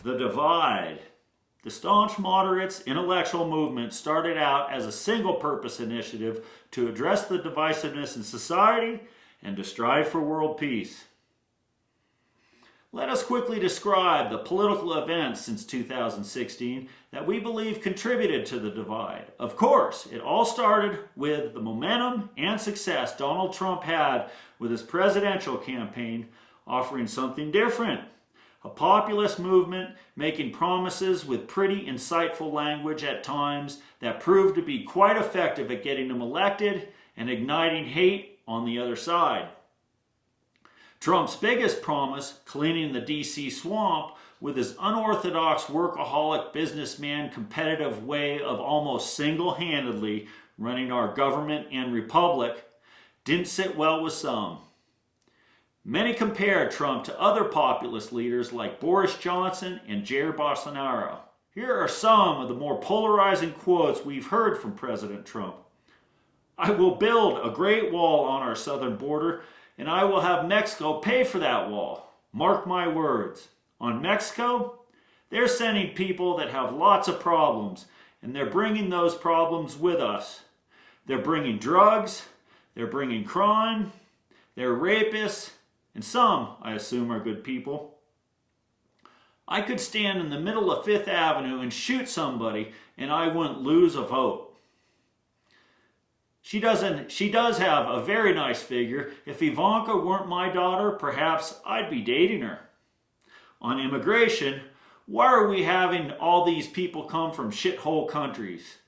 The divide. The Staunch Moderates intellectual movement started out as a single-purpose initiative to address the divisiveness in society and to strive for world peace. Let us quickly describe the political events since 2016 that we believe contributed to the divide. Of course, it all started with the momentum and success Donald Trump had with his presidential campaign, offering something different. A populist movement making promises with pretty insightful language at times that proved to be quite effective at getting him elected and igniting hate on the other side. Trump's biggest promise, cleaning the DC swamp with his unorthodox workaholic businessman competitive way of almost single-handedly running our government and republic, didn't sit well with some. Many compared Trump to other populist leaders like Boris Johnson and Jair Bolsonaro. Here are some of the more polarizing quotes we've heard from President Trump. "I will build a great wall on our southern border, and I will have Mexico pay for that wall. Mark my words. On Mexico, they're sending people that have lots of problems, and they're bringing those problems with us. They're bringing drugs, they're bringing crime, they're rapists, and some, I assume, are good people. I could stand in the middle of Fifth Avenue and shoot somebody, and I wouldn't lose a vote. She does have a very nice figure. If Ivanka weren't my daughter, perhaps I'd be dating her. On immigration, why are we having all these people come from shithole countries?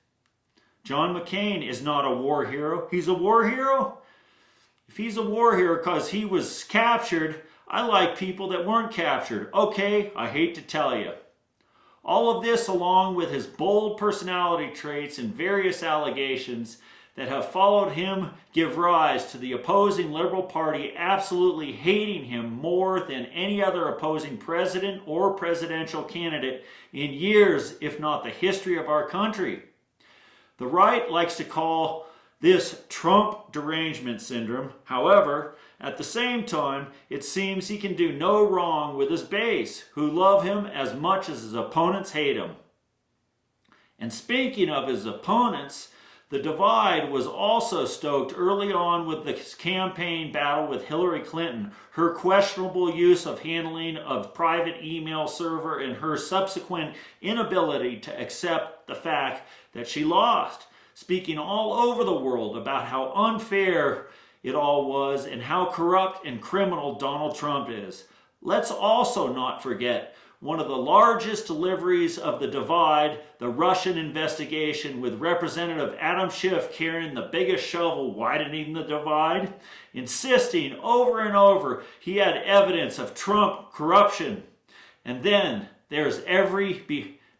John McCain is not a war hero. He's a war hero? If he's a war hero because he was captured, I like people that weren't captured. Okay, I hate to tell you. All of this along with his bold personality traits and various allegations that have followed him give rise to the opposing Liberal Party absolutely hating him more than any other opposing president or presidential candidate in years, if not the history of our country. The right likes to call this Trump derangement syndrome. However, at the same time, it seems he can do no wrong with his base, who love him as much as his opponents hate him. And speaking of his opponents, the divide was also stoked early on with the campaign battle with Hillary Clinton, her questionable use of handling of private email server and her subsequent inability to accept the fact that she lost, speaking all over the world about how unfair it all was and how corrupt and criminal Donald Trump is. Let's also not forget one of the largest deliveries of the divide, the Russian investigation, with Representative Adam Schiff carrying the biggest shovel widening the divide, insisting over and over he had evidence of Trump corruption. And then there's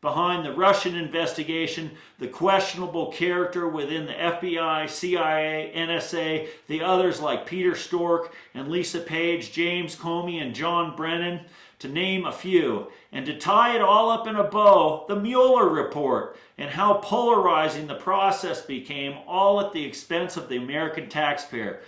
behind the Russian investigation, the questionable character within the FBI, CIA, NSA, the others like Peter Strzok and Lisa Page, James Comey, and John Brennan, to name a few, and to tie it all up in a bow, the Mueller report, and how polarizing the process became, all at the expense of the American taxpayer.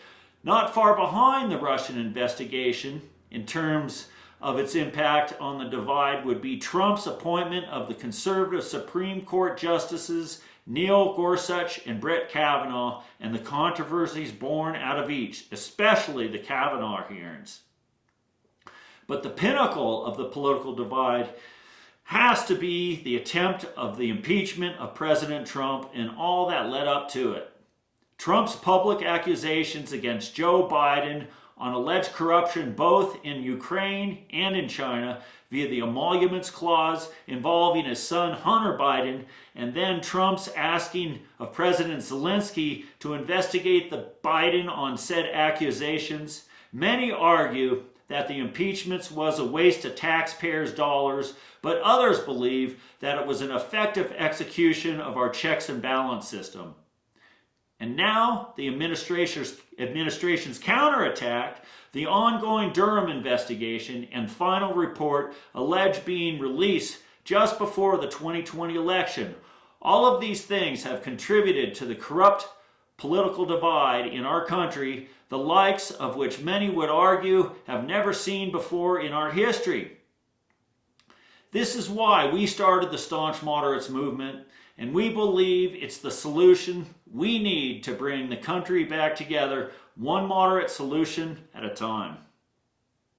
Not far behind the Russian investigation, in terms of its impact on the divide, would be Trump's appointment of the conservative Supreme Court Justices Neil Gorsuch and Brett Kavanaugh, and the controversies born out of each, especially the Kavanaugh hearings. But the pinnacle of the political divide has to be the attempt of the impeachment of President Trump and all that led up to it. Trump's public accusations against Joe Biden on alleged corruption both in Ukraine and in China via the emoluments clause involving his son Hunter Biden, and then Trump's asking of President Zelensky to investigate the Biden on said accusations. Many argue that the impeachments was a waste of taxpayers' dollars, but others believe that it was an effective execution of our checks and balance system. And now the administration's counterattack, the ongoing Durham investigation and final report alleged being released just before the 2020 election. All of these things have contributed to the corrupt political divide in our country, the likes of which many would argue have never seen before in our history. This is why we started the Staunch Moderates movement, and we believe it's the solution we need to bring the country back together, one moderate solution at a time.